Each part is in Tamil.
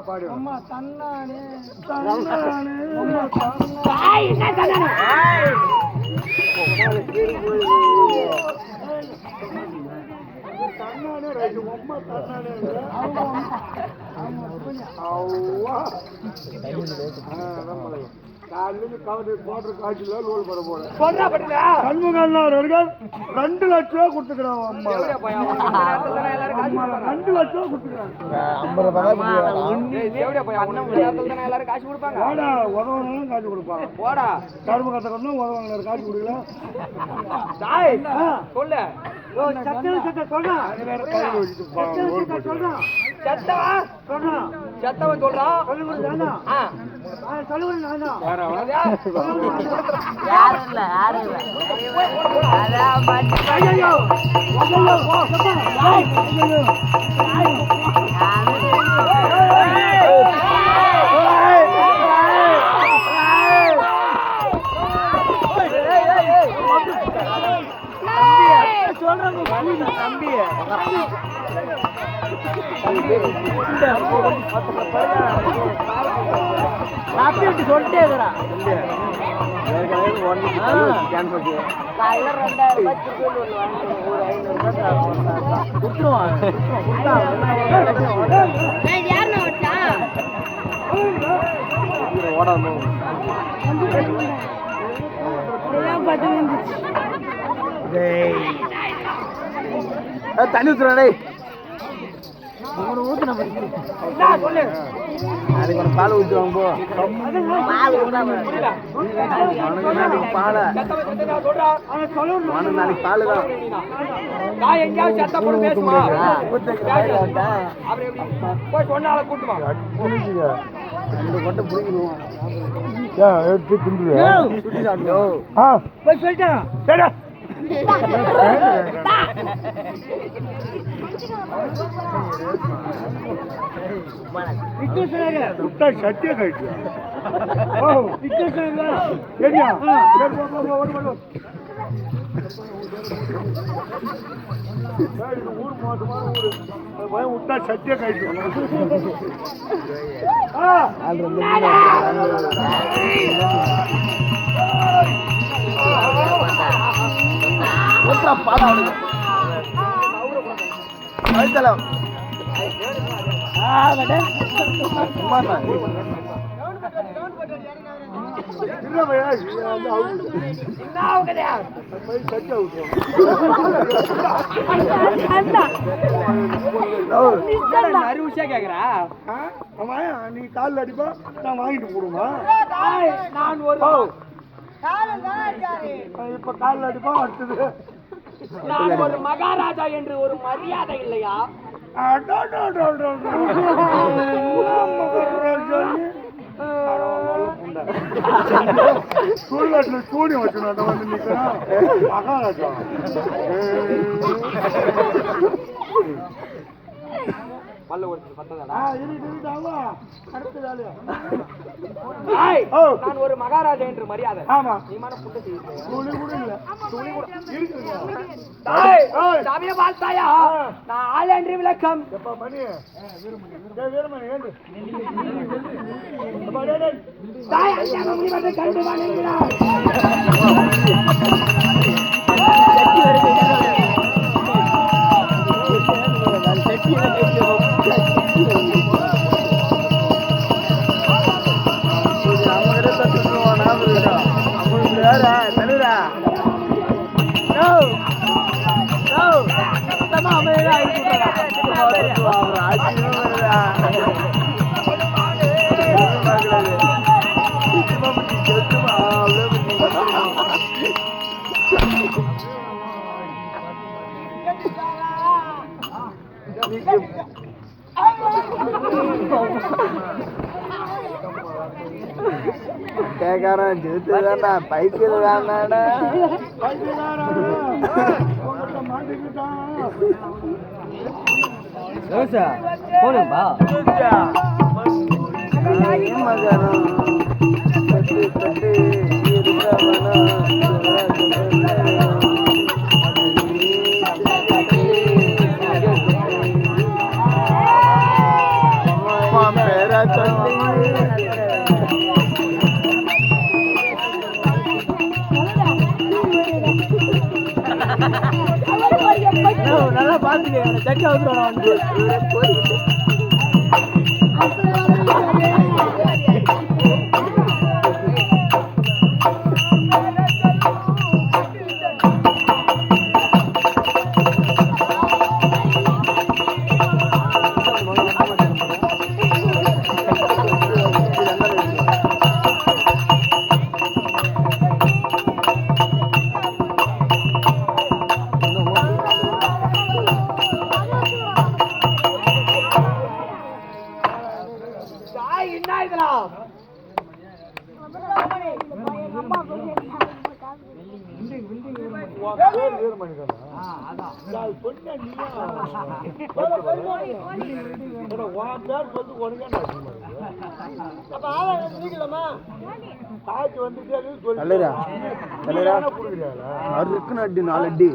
பாடு. அம்மா தன்னானே தன்னானே அம்மா தன்னானே தாய் என்ன தன்னானே தன்னானே ரைட்டு அம்மா தன்னானே அவ்வா காலையில் கவர்ந்து போடுற காட்சியில் லோல் பண்ண போறேன். சொல்றா பட்டுல சண்முகன்னார் அவர்கள் 2 லட்சம் ரூபா கொடுத்துக்கிறான் அம்மா. 2 லட்சம் ரூபா கொடுத்துக்கிறாங்க. 50 எல்லாரும் காசு கொடுப்பாங்க. போடா உதவனாலும் காசு கொடுப்பாங்க. போடா சண்முகத்தை கொண்டு உதவனார் காசு கொடுக்கல. தாய் சொல்லு சத்தம் சொல்றா அது வேற கையில் வச்சுட்டு லோல் போட்டு செத்தவன் சொல்றா செத்தவன் சொல்றான் சொல்லுங்க வேண்டாம் சொல்லுங்க வேண்டாம் யாரும் யாரும் இல்ல அதான் பாட்டு ஐயோ சொல்லிட்டே இருக்கிறான் காலையில் 2000 ரூபாய் ஒரு 500 கொடுத்துருவான் தண்ணி ஊத்துறே சொல்லு அதுக்கு ஒரு பால் ஊற்றுவாங்க போ. நாளைக்கு பாலை நாளைக்கு பால் தான். நான் எங்கேயாவது செத்த போட பேசுமா அப்படி போய் சொன்னால கூட்டுமா ரெண்டு கொட்டை பிடிக்கணும். எடுத்து தின்று போய் சொல்லிட்டேன் சத்திய கழிச்சு ஊர் மோசமான ஊரு பயம் விட்டா சத்திய கழிச்சு நீ காலில் அடிப்பா நான் வாங்கிட்டு போடுமா நான் ஒரு இப்ப காலில் அடிப்பா அடுத்தது நான் ஒரு மகாராஜா என்று ஒரு மரியாதை இல்லையா சூழ்நாட்டில் சூனியம் வச்சுனாட்ட வந்து நிற்கிறான் மகாராஜா. பல்ல ஒருத்தர் பத்ததாடா நான் ஒரு மகாராஜா என்று மரியாதை. ஆமா நீ மன புட்ட துளி கூட இல்ல. துளி கூட இருக்குங்க. சமய பார்த்தாயா நான் ஆள் என்று விளக்கம் எப்பா மணி வீரமணி ஏண்டு தாய் அஞ்சாங்க முடிவதை கண்டு வாங்குகிறார். கேக்காரன் ஜெயிச்சுதான்டா பைக்கில் வேண்டாடா போனும்பா பேர பாத்துக்க சட்டி வந்துடும் வந்து அடி 4 அடி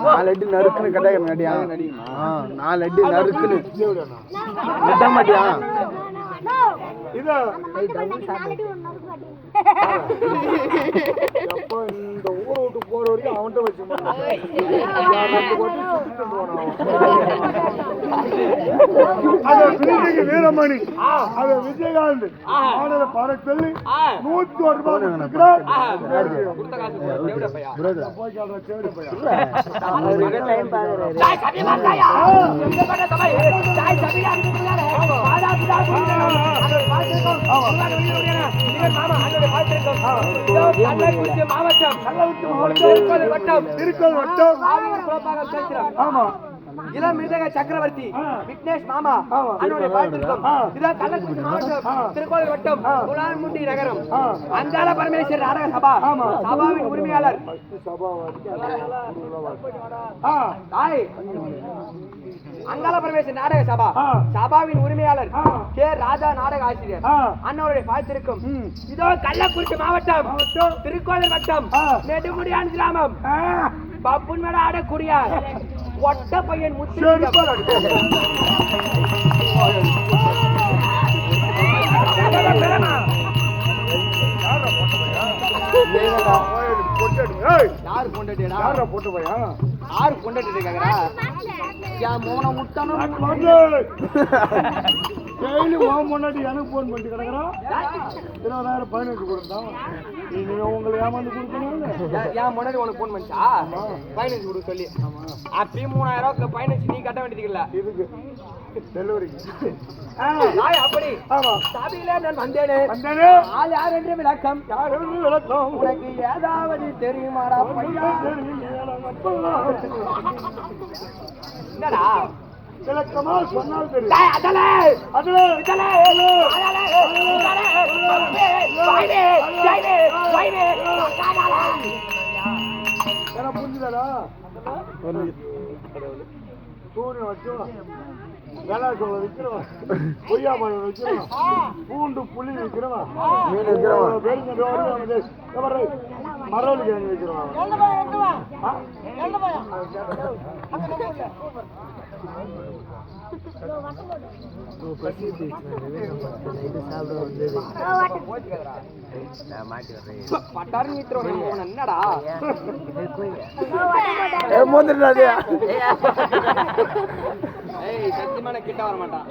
4 அடி நறுக்குன்னு கட்டாய நடியா 4 அடி நறுக்குன்னு நட்ட மாட்டியா இதோ எப்போ இந்த ஊரை விட்டு போற வரைக்கும் அவன்கிட்ட வச்சு வீரமணி அது விஜயகாந்த் பாட சொல்லி 101 மாவட்டம் திருக்கோள் வட்டம் இளம் மிருதக சக்கரவர்த்தி விக்னேஷ் மாமா அண்ணனுடைய வாழ்த்திருக்கும் இதான் கள்ளக்குறிச்சி மாவட்டம் திருக்கோள் வட்டம் குலான்முண்டி நகரம் அங்காள பரமேஸ்வரர் நாடக சபா சபாவின் உரிமையாளர் அங்காள பரமேஸ்வரர் நாடக சபா சபாவின் உரிமையாளர் கே ராஜா நாடக ஆசிரியர் அண்ணனுடைய வாழ்த்திருக்கும் இதோ கள்ளக்குறிச்சி மாவட்டம் திருக்கோள் வட்டம் நெடுமுடியான் கிராமம் பப்புன்மேட ஆடக்கூடியார் ஒட்ட பையன் முத்து யாரு பொண்டாட்டிடா யாரா போட்டு போயா யாரு பொண்டாட்டி கேக்குறா என் மோன முட்டானோ டெய்லி உன் பொண்டாட்டி எனக்கு போன் பண்ணி கிடக்குறான் 20,000 15 கொடுத்தான் நீங்க உங்களுக்கு ஏமாந்து கொடுக்கணும் என் முன்னாடி உனக்கு போன் பண்ணிச்சா 15 கொடுக்க சொல்லி அப்பயும் 3000 15 நீ கட்ட வேண்டியது இல்ல இதுக்கு டெலிவரிக்கு அப்படி சபையில நான் வந்தேனே ஆள் யார் என்று விளக்கம் உனக்கு ஏதாவது தெரியுமாடா என்னடா விளக்கமா சொன்னால் புரிஞ்சுதா சூரியன் வச்சோம் வேளாண் விற்கிறவன் பொய்யா மரம் விற்கிறவன் பூண்டு புளி விற்கிறவன் மரவள்ளி கிழங்கு விற்கிறவன் என்னடா சத்தியமான கிட்ட வர மாட்டான்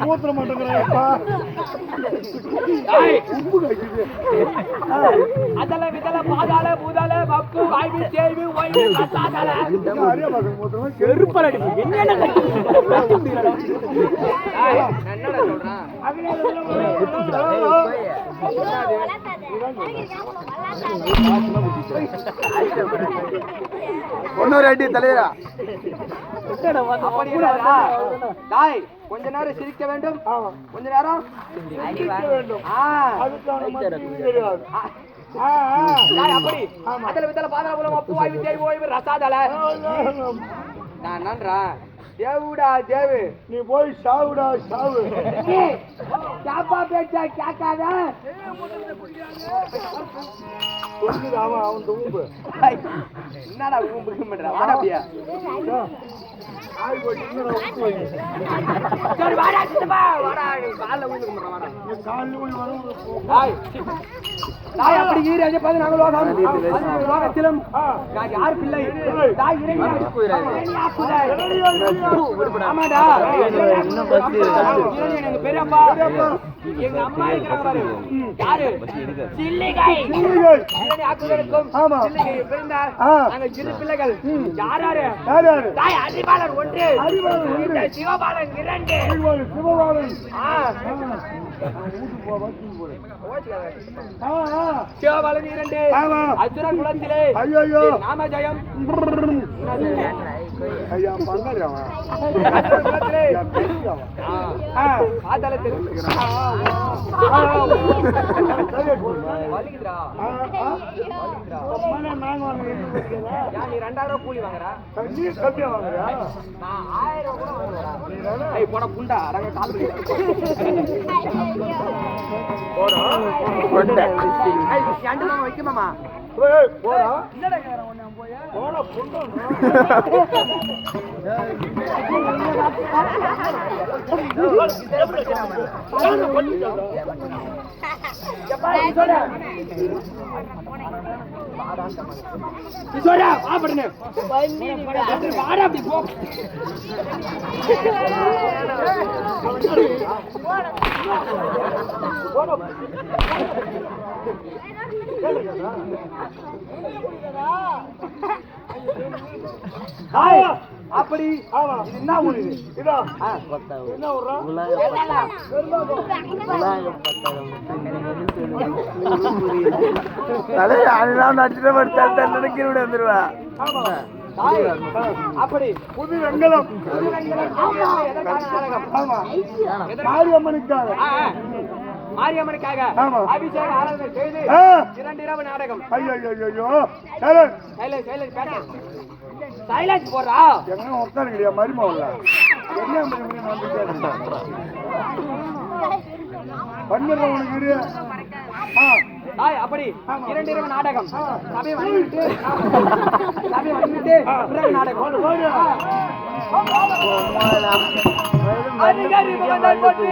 மூத்திர மாட்டேங்கிறப்பா அதல விதல பாதாள பூதாள பப்பு வாய்வி தேய்வி ஓய்வி கசாதாள செருப்பலடி என்னடா என்னடா சொல்றான் ஒன்னொரு அடி தலையா கொஞ்ச நேரம் சிரிக்க வேண்டும் கொஞ்ச நேரம் அப்படி அதுல வித்தல பாதாள அப்பு வாய்வி தேய்வி ஓய்வி ரசாதாள நான் நன்றா தேவுடா தேவு நீ போய் சாவுடா சாவு சாப்பா பேச்சா கேட்காத. அவன் தும்பு என்னடா ஊம்பு பண்ற? வாடா அப்படியே. சரி வாடா சித்தப்பா, வாடா கால்ல ஊம்பு பண்ற வாடா. டேய் டேய் அப்படி ஈர அஞ்சு பாது நாங்க லோகத்திலும் நான் யார் பிள்ளை? டேய் இறைவா ஆமாடா. இன்னும் பஸ் எங்க பெரியப்பா எங்க அம்மா இருக்கிறாங்க பாரு. யாரு? சில்லிகை. சில்லிகை ஆக்குவதற்கும் சில்லிகை பிறந்தார். நாங்க சிறு பிள்ளைகள். யார் யாரு? தாய் அறிவாளர் 1, சிவபாலன் 2. சிவபாலன் 2 அசுரன் குலத்திலே நாம ஜெயம். ஐயா பங்காளி அவன் அசுரன் குலத்திலே ஆதலத்தில் வலிக்குதுடா. நீ 2000 கூலி வாங்குறா? நான் 1000 கூட வாங்குறேன். ஏய் போடா புண்டா அரங்க கால் வலி. போடா கொண்ட. ஏய் ஸ்டாண்ட் தான் வைக்க மாமா. ஏய் போடா. என்னடா கேக்குற உன்ன போய்? போடா புண்டா. கிஷோரா வா படுனே. வாடா அப்படி போ. அப்படி இது என்ன ஊரு இது? இதா பத்தாவு என்ன ஊரா? அப்படி புது வெங்கலம் ஆமா மாரியம்மனுக்காக மாரியம்மனுக்காக ஆமா. அபிஷேக ஆராதனை செய்து 2 இரவு நாடகம். ஐயோ சைலன்ஸ் போடுறா. எங்க உட்காருங்கடியா மருமவல்ல என்ன பண்ணிடுறவனுக்கு இரு. அப்படி 2 இரவு நாடகம். சபை வணங்கிட்டு பிறகு நாடகம். அதிகாரி முகந்தான் போட்டு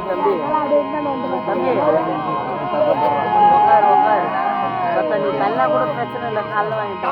தம்பி நீ தள்ளா கூட பிரச்சனை இல்லை, காலைல வாங்கிட்டு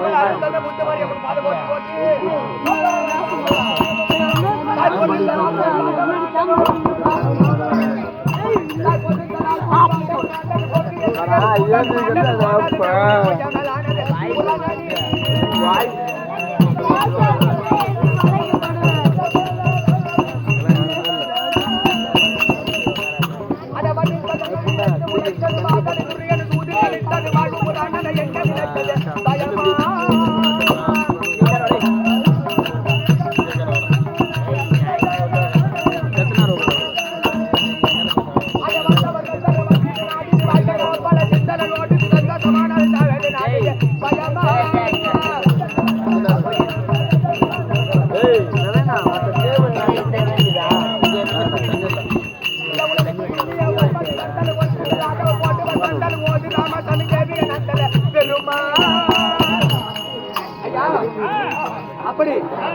அப்படி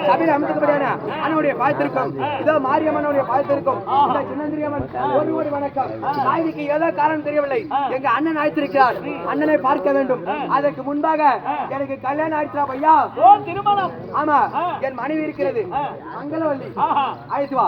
சபையில் அமைக்கப்படியான அண்ணனுடைய பாயத்திற்கும் இதோ மாரியம்மனுடைய பாயத்திற்கும் இந்த சின்னந்திரியம்மன் ஒரு வணக்கம். நாய்க்கு ஏதோ காரணம் தெரியவில்லை, எங்க அண்ணன் அழைத்திருக்கிறார், அண்ணனை பார்க்க வேண்டும். அதற்கு முன்பாக எனக்கு கல்யாணம் ஆயிடுச்சா பையா? திருமணம். ஆமா, என் மனைவி இருக்கிறது மங்களவல்லி. அழைத்து வா.